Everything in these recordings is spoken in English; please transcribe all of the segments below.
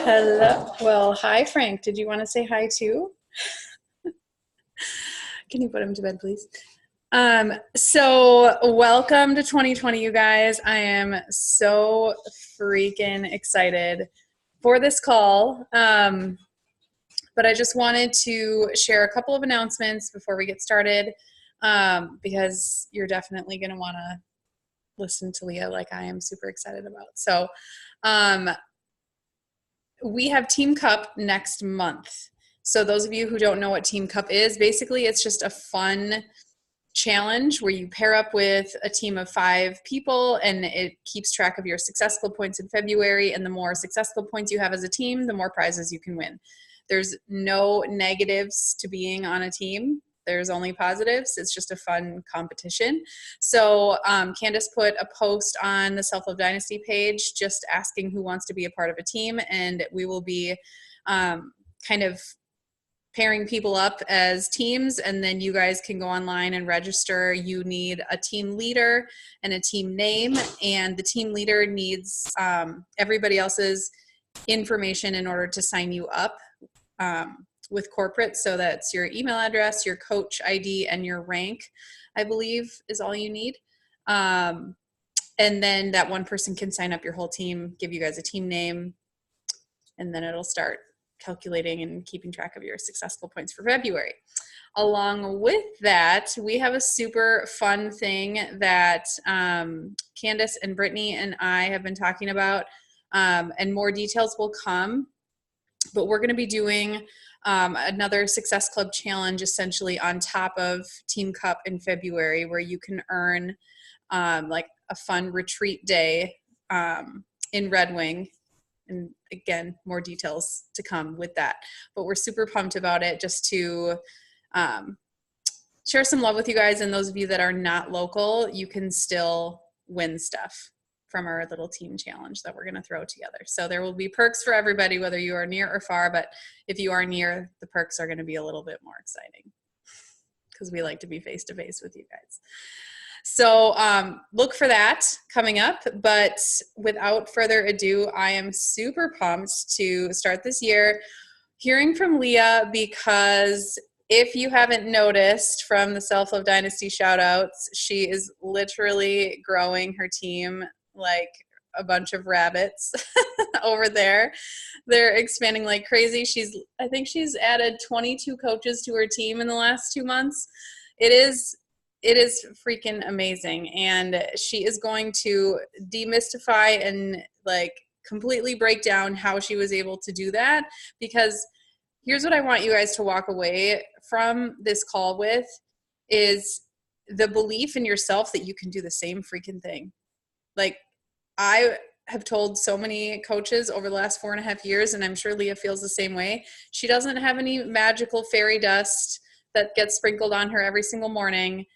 Hello. Well, hi, Frank. Did you want to say hi too? Can you put him to bed, please? So welcome to 2020, you guys. I am so freaking excited for this call. But I just wanted to share a couple of announcements before we get started, because you're definitely going to want to listen to Leah like I am super excited about. So, we have Team Cup next month. So those of you who don't know what Team Cup is, basically it's just a fun challenge where you pair up with a team of 5 people and it keeps track of your successful points in February. And the more successful points you have as a team, the more prizes you can win. There's no negatives to being on a team. There's only positives. It's just a fun competition. So Candace put a post on the Self-Love Dynasty page just asking who wants to be a part of a team, and we will be kind of pairing people up as teams, and then you guys can go online and register. You need a team leader and a team name, and the team leader needs everybody else's information in order to sign you up with corporate. So that's your email address, your coach ID, and your rank, I believe, is all you need. And then that one person can sign up your whole team, give you guys a team name, and then it'll start calculating and keeping track of your successful points for February. Along with that, we have a super fun thing that Candace and Brittany and I have been talking about, and more details will come. But we're going to be doing another Success Club challenge essentially on top of Team Cup in February, where you can earn like a fun retreat day in Red Wing. And again, more details to come with that. But we're super pumped about it, just to share some love with you guys. And those of you that are not local, you can still win stuff from our little team challenge that we're going to throw together. So there will be perks for everybody, whether you are near or far. But if you are near, the perks are going to be a little bit more exciting because we like to be face to face with you guys. So look for that coming up. But without further ado, I am super pumped to start this year hearing from Leah, because if you haven't noticed from the Self-Love Dynasty shout outs, she is literally growing her team like a bunch of rabbits over there. They're expanding like crazy. I think she's added 22 coaches to her team in the last 2 months. It is freaking amazing. And she is going to demystify and like completely break down how she was able to do that. Because here's what I want you guys to walk away from this call with is the belief in yourself that you can do the same freaking thing. Like, I have told so many coaches over the last 4.5 years, and I'm sure Leah feels the same way. She doesn't have any magical fairy dust that gets sprinkled on her every single morning.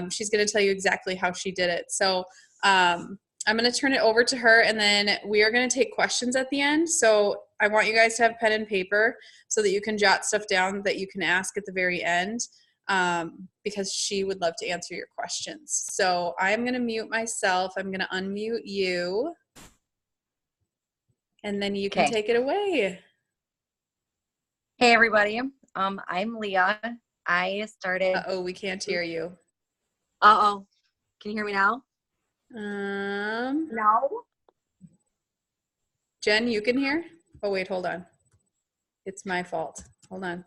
She's going to tell you exactly how she did it. So I'm going to turn it over to her, and then we are going to take questions at the end. So I want you guys to have pen and paper so that you can jot stuff down that you can ask at the very end, because she would love to answer your questions. So I'm going to mute myself. I'm going to unmute you, and then you can take it away. Hey, everybody. I'm Leah. I started. Uh-oh, we can't hear you. Uh-oh. Can you hear me now? No. Jen, you can hear? Oh, wait, hold on. It's my fault. Hold on.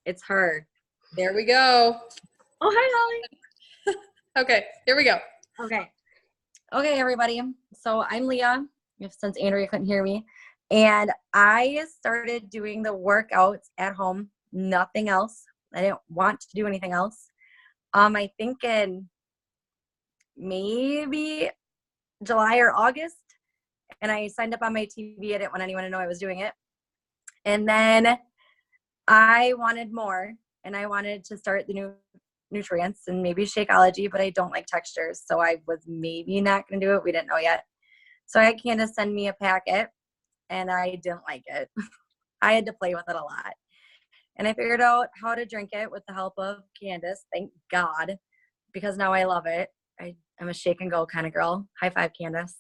It's her. There we go. Oh, hi, Holly. Okay, here we go. Okay, everybody. So I'm Leah, since Andrea couldn't hear me. And I started doing the workouts at home, nothing else. I didn't want to do anything else. I think in maybe July or August. And I signed up on my TV. I didn't want anyone to know I was doing it. And then I wanted more. And I wanted to start the new nutrients and maybe Shakeology, but I don't like textures. So I was maybe not going to do it. We didn't know yet. So I had Candace send me a packet, and I didn't like it. I had to play with it a lot. And I figured out how to drink it with the help of Candace, thank God, because now I love it. I'm a shake and go kind of girl. High five, Candace.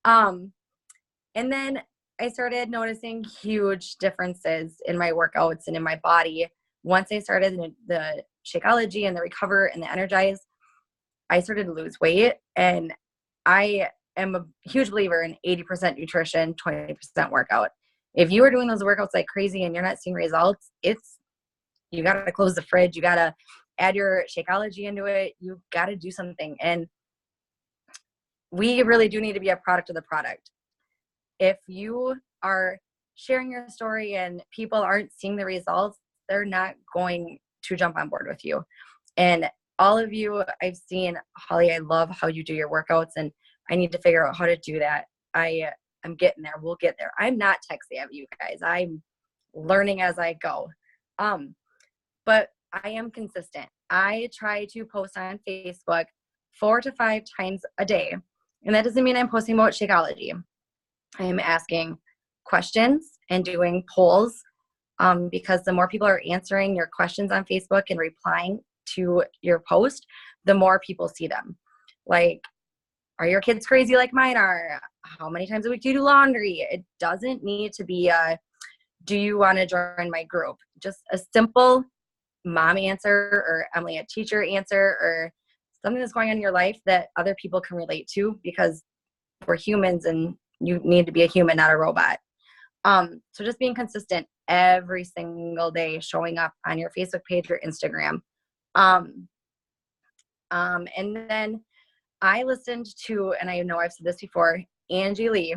And then I started noticing huge differences in my workouts and in my body. Once I started the Shakeology and the Recover and the Energize, I started to lose weight. And I am a huge believer in 80% nutrition, 20% workout. If you are doing those workouts like crazy and you're not seeing results, you got to close the fridge. You got to add your Shakeology into it. You got to do something. And we really do need to be a product of the product. If you are sharing your story and people aren't seeing the results, they're not going to jump on board with you. And all of you I've seen, Holly, I love how you do your workouts, and I need to figure out how to do that. I'm getting there. We'll get there. I'm not tech savvy, you guys. I'm learning as I go. But I am consistent. I try to post on Facebook 4 to 5 times a day. And that doesn't mean I'm posting about Shakeology. I am asking questions and doing polls because the more people are answering your questions on Facebook and replying to your post, the more people see them. Like, are your kids crazy like mine are? How many times a week do you do laundry? It doesn't need to be do you want to join my group? Just a simple mom answer, or Emily, a teacher answer, or something that's going on in your life that other people can relate to, because we're humans and you need to be a human, not a robot. So just being consistent every single day, showing up on your Facebook page or Instagram. And then I listened to, and I know I've said this before, Angie Lee.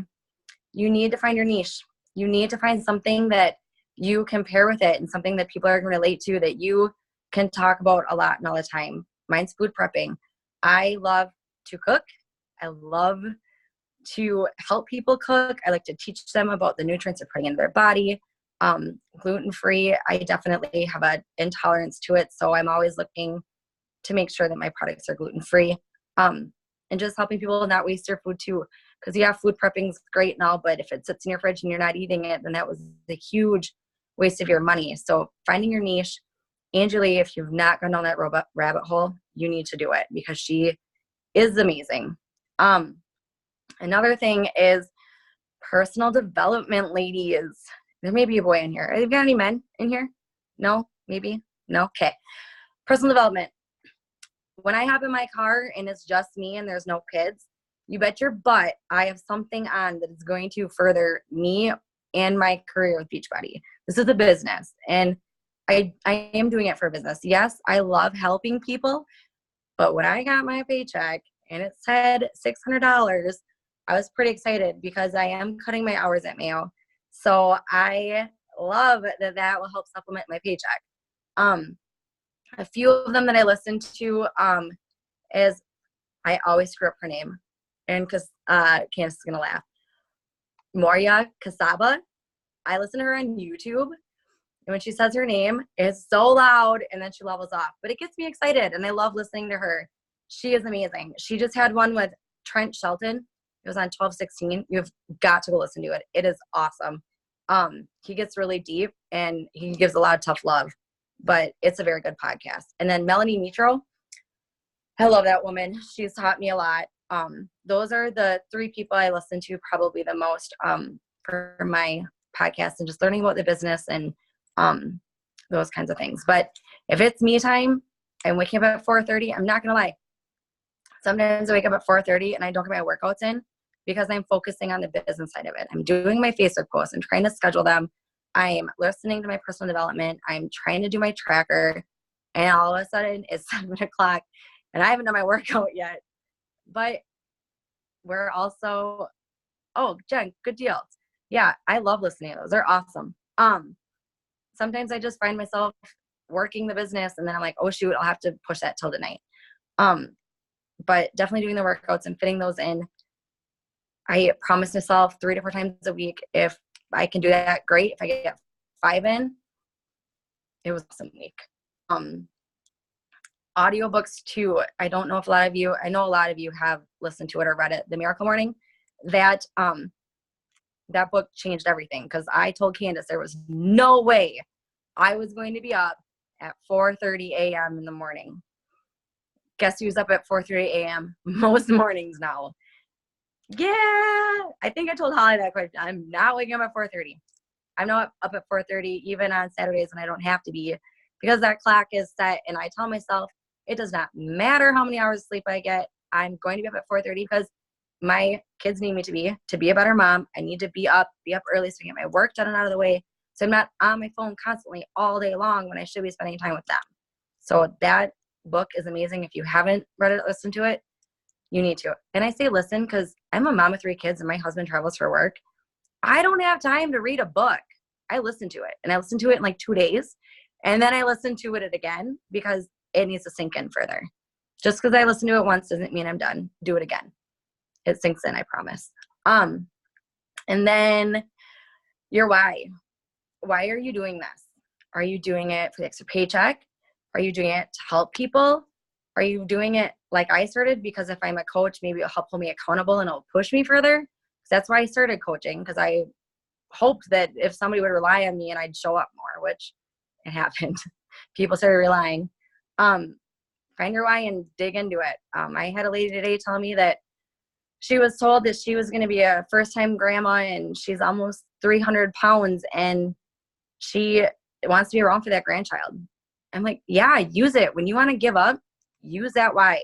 You need to find your niche. You need to find something that you can pair with it and something that people are going to relate to, that you can talk about a lot and all the time. Mine's food prepping. I love to cook. I love to help people cook. I like to teach them about the nutrients they're putting into their body. Gluten-free, I definitely have an intolerance to it, so I'm always looking to make sure that my products are gluten-free. And just helping people not waste their food too. Because yeah, food prepping is great and all, but if it sits in your fridge and you're not eating it, then that was a huge waste of your money. So finding your niche. Angie, if you've not gone down that rabbit hole, you need to do it, because she is amazing. Another thing is personal development, ladies. There may be a boy in here. Have you got any men in here? No? Maybe? No? Okay. Personal development. When I hop in my car and it's just me and there's no kids, you bet your butt I have something on that is going to further me and my career with Beachbody. This is a business, and I am doing it for business. Yes, I love helping people, but when I got my paycheck and it said $600, I was pretty excited because I am cutting my hours at Mayo. So I love that will help supplement my paycheck. A few of them that I listened to is, I always screw up her name, and because Candace is going to laugh. Moria Casaba. I listen to her on YouTube, and when she says her name, it's so loud, and then she levels off. But it gets me excited, and I love listening to her. She is amazing. She just had one with Trent Shelton. It was on 1216. You've got to go listen to it. It is awesome. He gets really deep, and he gives a lot of tough love, but it's a very good podcast. And then Melanie Mitro. I love that woman. She's taught me a lot. Those are the 3 people I listen to probably the most for my podcast, and just learning about the business and those kinds of things. But if it's me time, I'm waking up at 4:30. I'm not going to lie. Sometimes I wake up at 4:30 and I don't get my workouts in because I'm focusing on the business side of it. I'm doing my Facebook posts. I'm trying to schedule them. I'm listening to my personal development. I'm trying to do my tracker. And all of a sudden it's 7 o'clock and I haven't done my workout yet. But we're also, oh, Jen, good deals. Yeah, I love listening to those. They're awesome. Sometimes I just find myself working the business and then I'm like, oh shoot, I'll have to push that till tonight. But definitely doing the workouts and fitting those in. I promise myself 3 to 4 times a week. If I can do that, great. If I get 5 in, it was an awesome week. Audiobooks too. I don't know if I know a lot of you have listened to it or read it, The Miracle Morning. That book changed everything, because I told Candace there was no way I was going to be up at 4:30 a.m. in the morning. Guess who's up at 4:30 a.m. most mornings now? Yeah. I think I told Holly that question. I'm not waking up at 4:30. I'm not up at 4:30 even on Saturdays when I don't have to be, because that clock is set, and I tell myself it does not matter how many hours of sleep I get. I'm going to be up at 4:30 because my kids need me to be a better mom. I need to be up early so I can get my work done and out of the way. So I'm not on my phone constantly all day long when I should be spending time with them. So that book is amazing. If you haven't read it, listened to it, you need to. And I say listen because I'm a mom of 3 kids and my husband travels for work. I don't have time to read a book. I listen to it, and I listen to it in like 2 days. And then I listen to it again because it needs to sink in further. Just because I listen to it once doesn't mean I'm done. Do it again. It sinks in, I promise. And then your why. Why are you doing this? Are you doing it for the extra paycheck? Are you doing it to help people? Are you doing it like I started because if I'm a coach, maybe it'll help hold me accountable and it'll push me further? That's why I started coaching, because I hoped that if somebody would rely on me and I'd show up more, which it happened. People started relying. Find your why and dig into it. I had a lady today tell me that she was told that she was going to be a first-time grandma and she's almost 300 pounds and she wants to be around for that grandchild. I'm like, yeah, use it. When you want to give up, use that why.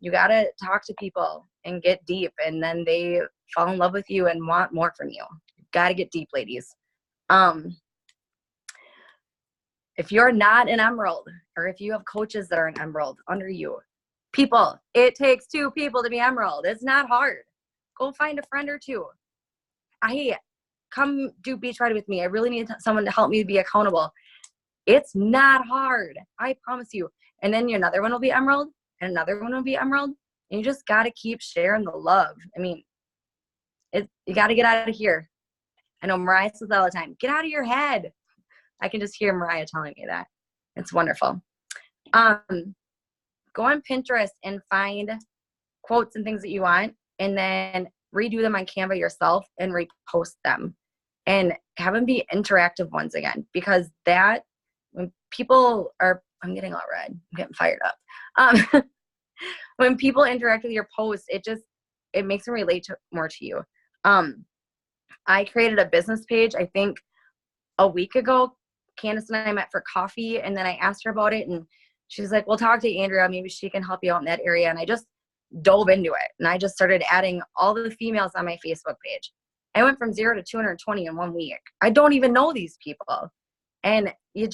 You got to talk to people and get deep, and then they fall in love with you and want more from you. You got to get deep, ladies. If you're not an emerald, or if you have coaches that are an emerald under you, people, it takes 2 people to be emerald. It's not hard. Go find a friend or 2. Come do beach ride with me. I really need someone to help me be accountable. It's not hard. I promise you. And then another one will be emerald, and another one will be emerald. And you just got to keep sharing the love. I mean, you got to get out of here. I know Mariah says that all the time. Get out of your head. I can just hear Mariah telling me that. It's wonderful. Go on Pinterest and find quotes and things that you want, and then redo them on Canva yourself and repost them. And have them be interactive ones again, because that, when people are, I'm getting all red, I'm getting fired up. When people interact with your posts, it makes them relate more to you. I created a business page, I think a week ago. Candace and I met for coffee, and then I asked her about it, and she's like, we'll talk to Andrea. Maybe she can help you out in that area. And I just dove into it, and I just started adding all the females on my Facebook page. I went from 0 to 220 in 1 week. I don't even know these people. And you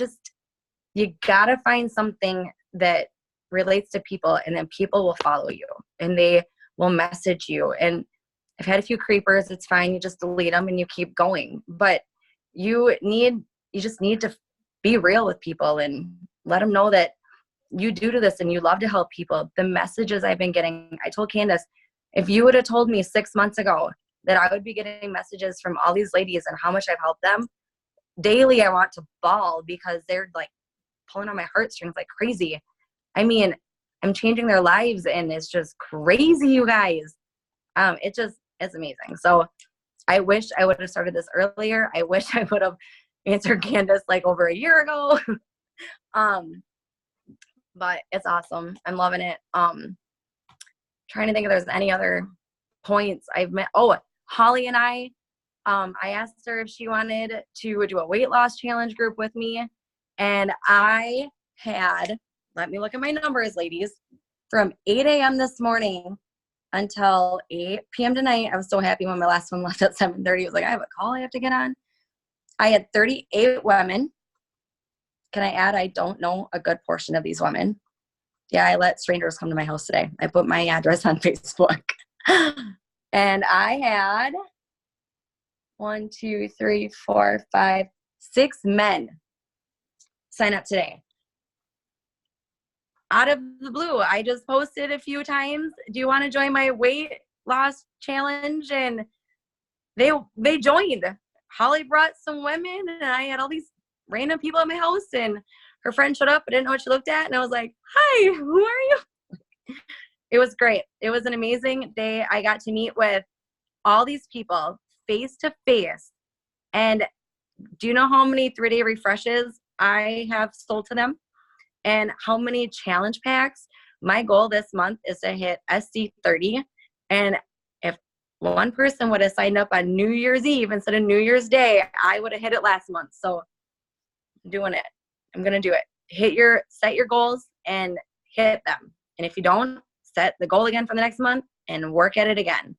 got to find something that relates to people, and then people will follow you and they will message you. And I've had a few creepers. It's fine. You just delete them and you keep going. But you just need to be real with people and let them know that you do this and you love to help people. The messages I've been getting, I told Candace, if you would have told me 6 months ago that I would be getting messages from all these ladies and how much I've helped them, daily I want to bawl because they're like pulling on my heartstrings like crazy. I mean, I'm changing their lives and it's just crazy, you guys. It's amazing. So I wish I would have started this earlier. I wish I would have answered Candace like over a year ago. But it's awesome. I'm loving it. Trying to think if there's any other points I've met. Oh, Holly and I asked her if she wanted to do a weight loss challenge group with me. And I had, let me look at my numbers, ladies, from 8 a.m. this morning until 8 p.m. tonight. I was so happy when my last one left at 7:30. It was like, I have a call I have to get on. I had 38 women. Can I add, I don't know a good portion of these women. Yeah, I let strangers come to my house today. I put my address on Facebook. And I had 1, 2, 3, 4, 5, 6 men sign up today. Out of the blue, I just posted a few times, do you want to join my weight loss challenge? And they joined. Holly brought some women, and I had all these random people at my house, and her friend showed up. I didn't know what she looked at, and I was like, hi, who are you? It was great. It was an amazing day. I got to meet with all these people face to face. And do you know how many 3-day refreshes I have sold to them? And how many challenge packs? My goal this month is to hit SC30. And if one person would have signed up on New Year's Eve instead of New Year's Day, I would have hit it last month. So I'm doing it. I'm going to do it. Set your goals and hit them. And if you don't, set the goal again for the next month and work at it again.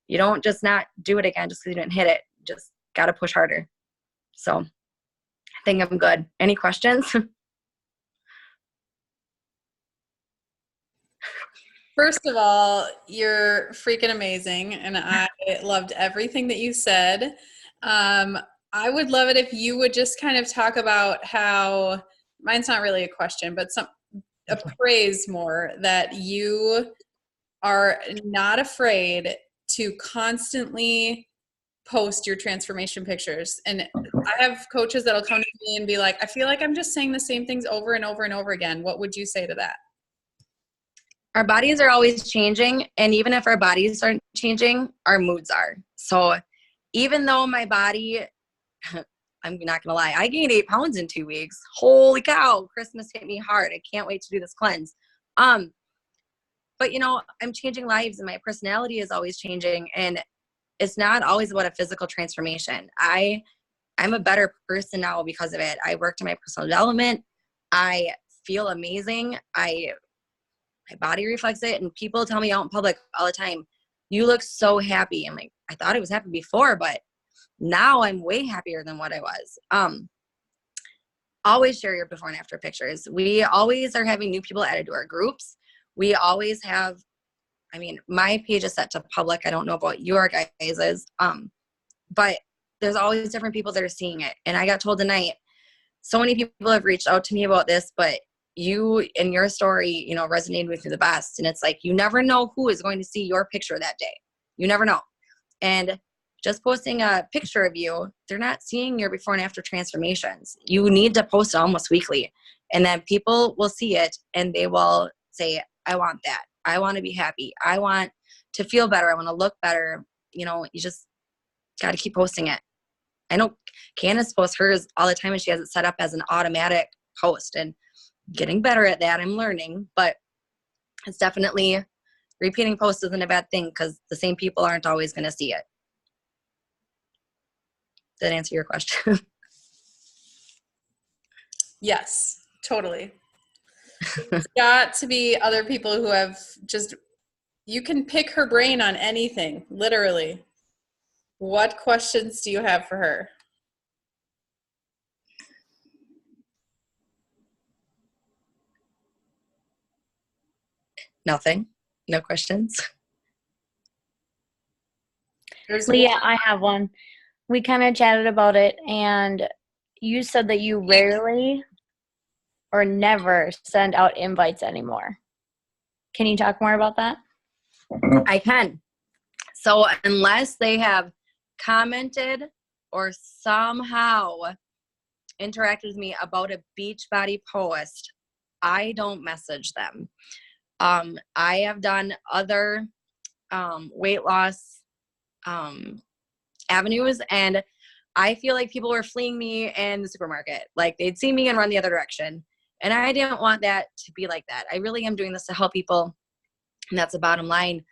You don't just not do it again just because you didn't hit it. Just got to push harder. So I think I'm good. Any questions? First of all, you're freaking amazing, and I loved everything that you said. I would love it if you would just kind of talk about how, mine's not really a question, but a praise more, that you are not afraid to constantly post your transformation pictures. And I have coaches that'll come to me and be like, I feel like I'm just saying the same things over and over and over again. What would you say to that? Our bodies are always changing, and even if our bodies aren't changing, our moods are. So even though my body, I'm not gonna lie, I gained 8 pounds in 2 weeks. Holy cow, Christmas hit me hard. I can't wait to do this cleanse. But I'm changing lives, and my personality is always changing, and it's not always about a physical transformation. I'm a better person now because of it. I worked on my personal development. I feel amazing. My body reflects it, and people tell me out in public all the time, you look so happy. I'm like, I thought I was happy before, but now I'm way happier than what I was. Always share your before and after pictures. We always are having new people added to our groups. We always have, my page is set to public. I don't know about your guys's, but there's always different people that are seeing it. And I got told tonight, so many people have reached out to me about this, but you and your story, resonated with me the best. And it's like, you never know who is going to see your picture that day. You never know. And just posting a picture of you, they're not seeing your before and after transformations. You need to post it almost weekly. And then people will see it and they will say, I want that. I want to be happy. I want to feel better. I want to look better. You just got to keep posting it. I know Candace posts hers all the time, and she has it set up as an automatic post, and getting better at that. I'm learning, but it's definitely, repeating posts isn't a bad thing because the same people aren't always going to see it. Did that answer your question? Yes, totally. It's got to be other people who have just, you can pick her brain on anything, literally. What questions do you have for her? Nothing. No questions. Leah, I have one. We kind of chatted about it, and you said that you rarely or never send out invites anymore. Can you talk more about that? I can. So unless they have commented or somehow interacted with me about a Beachbody post, I don't message them. I have done other weight loss avenues, and I feel like people were fleeing me in the supermarket. Like, they'd see me and run the other direction. And I didn't want that to be like that. I really am doing this to help people. And that's the bottom line.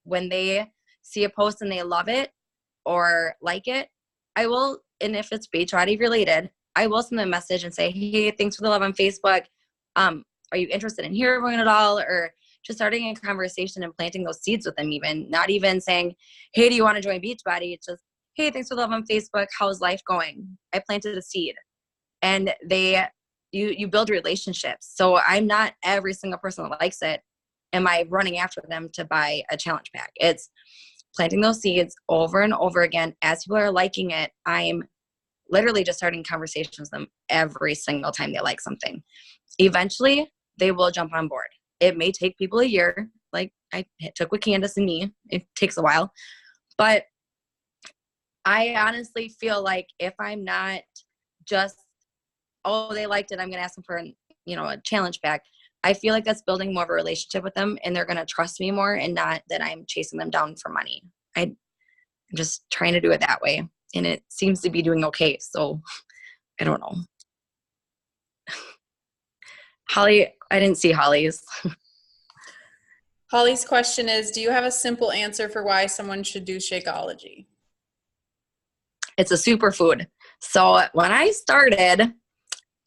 When they see a post and they love it or like it, I will, and if it's Beachbody related, I will send them a message and say, hey, thanks for the love on Facebook. Are you interested in hearing it all? Or just starting a conversation and planting those seeds with them, even not even saying, hey, do you want to join Beachbody? It's just, hey, thanks for the love on Facebook. How's life going? I planted a seed. And you build relationships. So I'm not every single person that likes it. Am I running after them to buy a challenge pack? It's planting those seeds over and over again. As people are liking it, I'm literally just starting conversations with them every single time they like something. Eventually, they will jump on board. It may take people a year, like I took with Candace and me. It takes a while. But I honestly feel like if I'm not just, oh, they liked it, I'm going to ask them for a challenge pack, I feel like that's building more of a relationship with them, and they're going to trust me more, and not that I'm chasing them down for money. I'm just trying to do it that way, and it seems to be doing okay. So I don't know. Holly, I didn't see Holly's. Holly's question is, do you have a simple answer for why someone should do Shakeology? It's a superfood. So when I started,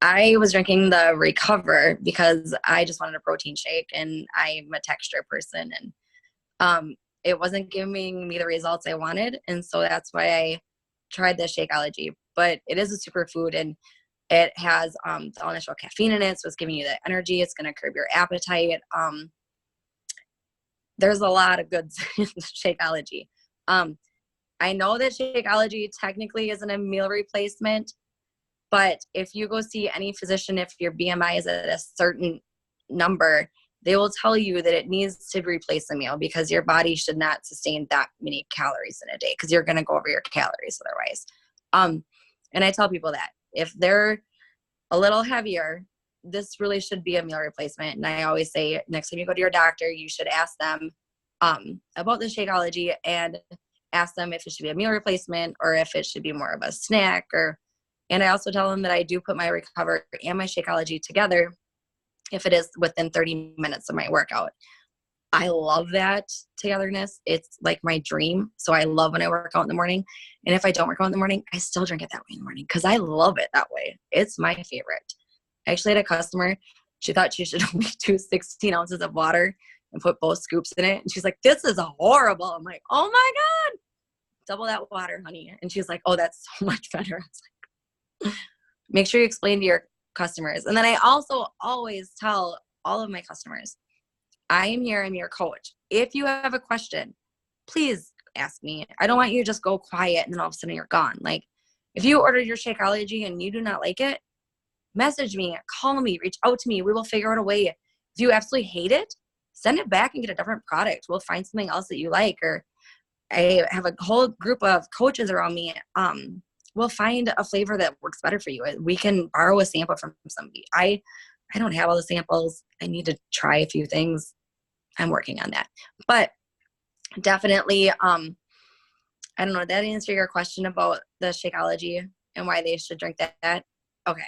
I was drinking the Recover because I just wanted a protein shake, and I'm a texture person, and it wasn't giving me the results I wanted, and so that's why I tried the Shakeology. But it is a superfood, and it has the all natural caffeine in it, so it's giving you the energy. It's going to curb your appetite. There's a lot of goods in Shakeology. I know that Shakeology technically isn't a meal replacement, but if you go see any physician, if your BMI is at a certain number, they will tell you that it needs to replace a meal because your body should not sustain that many calories in a day because you're going to go over your calories otherwise. And I tell people that if they're a little heavier, this really should be a meal replacement. And I always say next time you go to your doctor, you should ask them about the Shakeology and ask them if it should be a meal replacement or if it should be more of a snack. And I also tell them that I do put my Recover and my Shakeology together if it is within 30 minutes of my workout. I love that togetherness. It's like my dream. So I love when I work out in the morning. And if I don't work out in the morning, I still drink it that way in the morning because I love it that way. It's my favorite. I actually had a customer, she thought she should only do 16 ounces of water and put both scoops in it. And she's like, this is horrible. I'm like, oh my God, double that water, honey. And she's like, oh, that's so much better. I was like, make sure you explain to your customers. And then I also always tell all of my customers, I am here, I'm your coach. If you have a question, please ask me. I don't want you to just go quiet and then all of a sudden you're gone. Like if you ordered your Shakeology and you do not like it, message me, call me, reach out to me. We will figure out a way. If you absolutely hate it, send it back and get a different product. We'll find something else that you like. Or I have a whole group of coaches around me. We'll find a flavor that works better for you. We can borrow a sample from somebody. I don't have all the samples. I need to try a few things. I'm working on that. But definitely, I don't know, did that answer your question about the Shakeology and why they should drink that? Okay.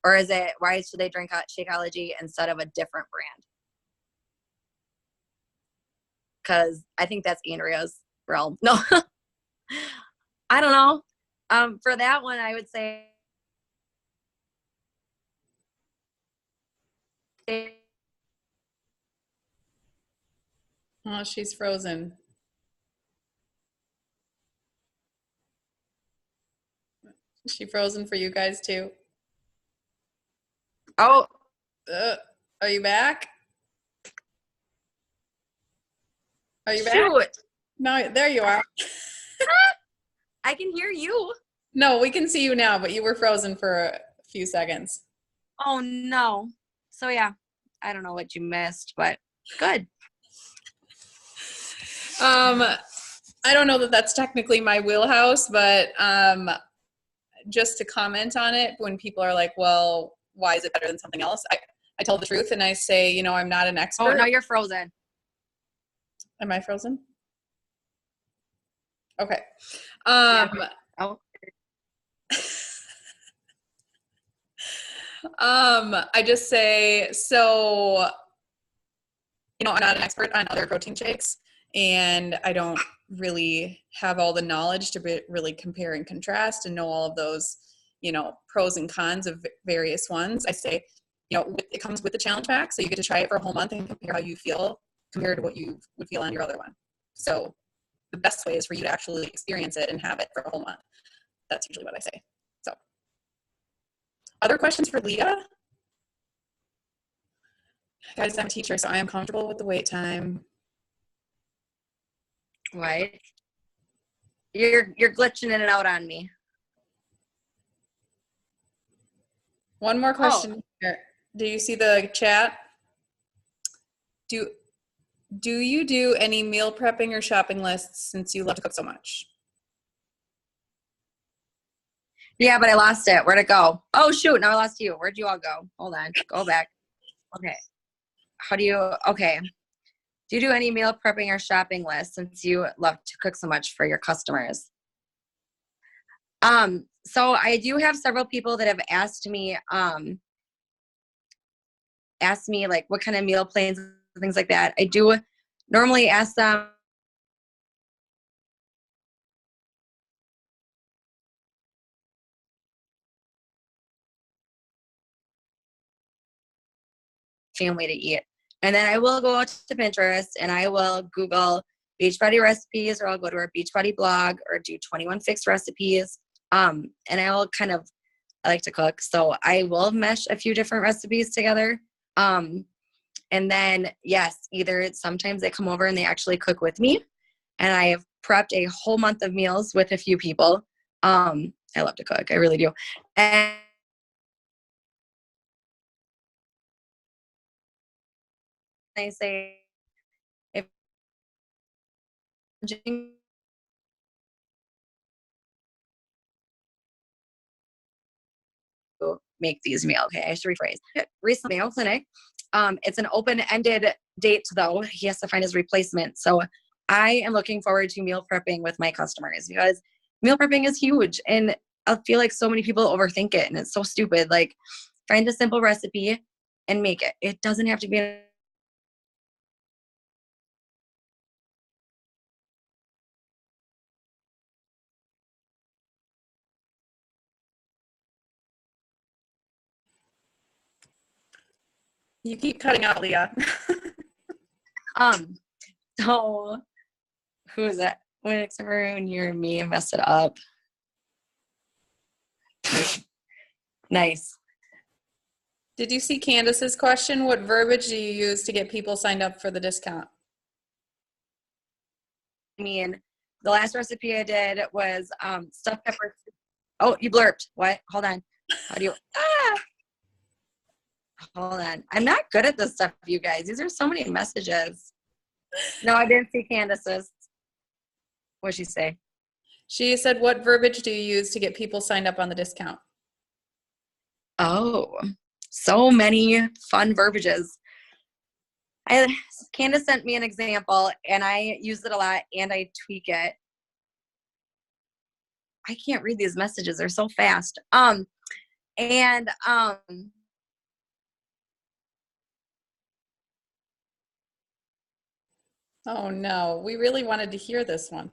Or is it, why should they drink Shakeology instead of a different brand? Because I think that's Andrea's realm. No, I don't know. For that one, I would say Oh, she's frozen. Is she frozen for you guys too? oh, Are you back? Are you back? shoot. No, there you are. I can hear you. No, we can see you now, but you were frozen for a few seconds. Oh no. So yeah, I don't know what you missed, but good. I don't know that that's technically my wheelhouse, but just to comment on it, when people are like, well, why is it better than something else? I tell the truth and I say, you know, I'm not an expert. Oh, no, you're frozen. Am I frozen? Okay. Yeah. Oh. I just say, so, you know, I'm not an expert on other protein shakes, and I don't really have all the knowledge to really compare and contrast and know all of those, you know, pros and cons of various ones. I say, you know, it comes with the challenge pack, so you get to try it for a whole month and compare how you feel compared to what you would feel on your other one. So the best way is for you to actually experience it and have it for a whole month. That's usually what I say. So, other questions for Leah? Guys, I'm a teacher, so I am comfortable with the wait time. What? You're glitching in and out on me. One more question here. Do you see the chat? Do you do any meal prepping or shopping lists since you love to cook so much? Yeah, but I lost it. Where'd it go? Oh, shoot. Now I lost you. Where'd you all go? Hold on. Go back. Okay. Okay. Do you do any meal prepping or shopping lists since you love to cook so much for your customers? So I do have several people that have asked me like what kind of meal plans things like that. I do normally ask them family to eat. And then I will go out to Pinterest and I will Google Beachbody recipes, or I'll go to our Beachbody blog or do 21 fixed recipes. And I will I like to cook. So I will mesh a few different recipes together. And then, yes, either sometimes they come over and they actually cook with me. And I have prepped a whole month of meals with a few people. I love to cook. I really do. And I say, if make these meals. Okay, I should rephrase. Recently, Mayo Clinic. It's an open-ended date, though. He has to find his replacement. So I am looking forward to meal prepping with my customers because meal prepping is huge. And I feel like so many people overthink it, and it's so stupid. Like, find a simple recipe and make it. It doesn't have to be You keep cutting out, Leah. so who is that? Except for when you and me messed it up. Nice. Did you see Candace's question? What verbiage do you use to get people signed up for the discount? I mean, the last recipe I did was stuffed pepper. Oh, you blurped. What? Hold on. How do you? Hold on. I'm not good at this stuff, you guys. These are so many messages. No, I didn't see Candace's. What'd she say? She said, what verbiage do you use to get people signed up on the discount? Oh, so many fun verbiages. Candace sent me an example, and I use it a lot, and I tweak it. I can't read these messages. They're so fast. Oh no, we really wanted to hear this one.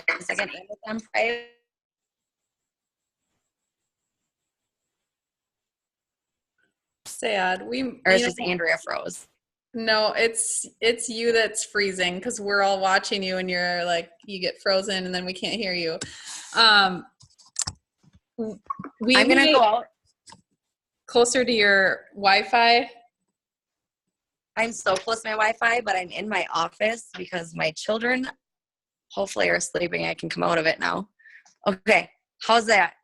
A second, Amazon Prime. Sad. Or it's just Andrea froze. No, it's you that's freezing because we're all watching you and you're like, you get frozen and then we can't hear you. I'm gonna go out closer to your Wi-Fi. I'm so close to my Wi-Fi, but I'm in my office because my children hopefully are sleeping. I can come out of it now. Okay, how's that?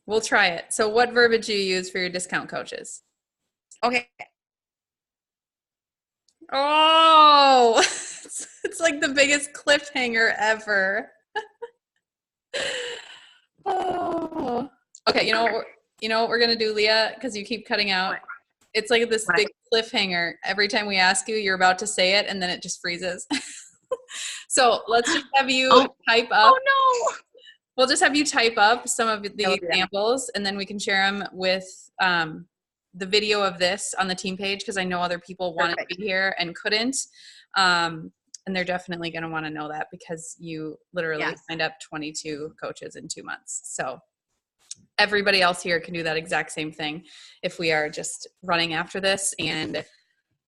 We'll try it. So what verbiage do you use for your discount coaches? Okay. Oh, it's like the biggest cliffhanger ever. Oh. Okay, you know what we're gonna do, Leah, because you keep cutting out. It's like this big cliffhanger. Every time we ask you, you're about to say it, and then it just freezes. So let's just have you type up. Oh no! We'll just have you type up some of the examples, and then we can share them with the video of this on the team page because I know other people wanted to be here and couldn't. And they're definitely going to want to know that because you literally signed up 22 coaches in 2 months. So everybody else here can do that exact same thing if we are just running after this and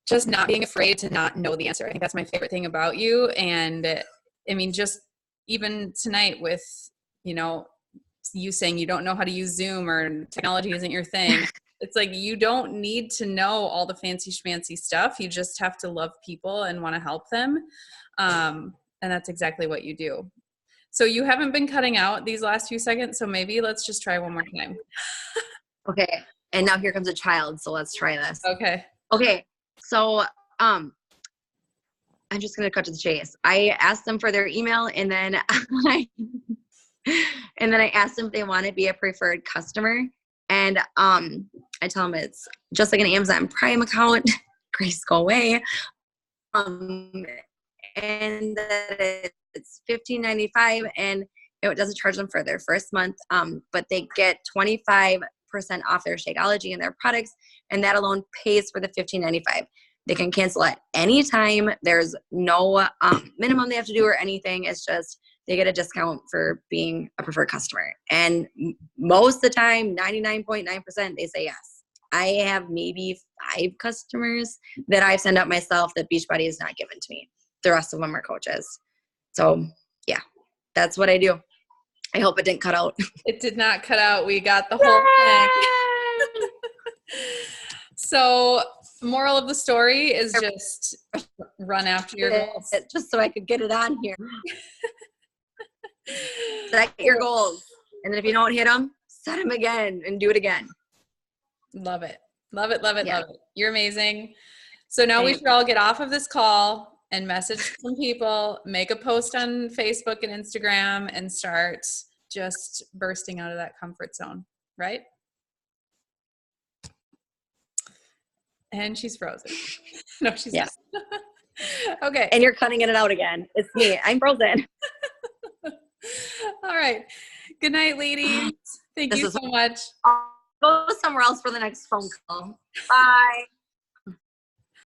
just not being afraid to not know the answer. I think that's my favorite thing about you. And I mean, just even tonight with, you saying you don't know how to use Zoom or technology isn't your thing. It's like you don't need to know all the fancy schmancy stuff. You just have to love people and want to help them. And that's exactly what you do. So you haven't been cutting out these last few seconds, so maybe let's just try one more time. Okay. And now here comes a child, so let's try this. Okay. Okay. So I'm just gonna cut to the chase. I asked them for their email and then I asked them if they want to be a preferred customer. And I tell them it's just like an Amazon Prime account. Grace, go away. And that it's $15.95, and it doesn't charge them for their first month. But they get 25% off their Shakeology and their products. And that alone pays for the $15.95. They can cancel at any time. There's no minimum they have to do or anything. It's just they get a discount for being a preferred customer. And most of the time, 99.9%, they say yes. I have maybe 5 customers that I send out myself that Beachbody is not given to me. The rest of them are coaches. So yeah, that's what I do. I hope it didn't cut out. It did not cut out. We got the whole thing. So moral of the story is just run after your goals. Just so I could get it on here. Set your goals. And then if you don't hit them, set them again and do it again. Love it. Love it, love it, love it. You're amazing. So now we should all get off of this call and message some people, make a post on Facebook and Instagram, and start just bursting out of that comfort zone, right? And she's frozen. No, she's not. Okay. And you're cutting it out again. It's me. I'm frozen. All right. Good night, ladies. Thank you so much. I'll go somewhere else for the next phone call. Bye.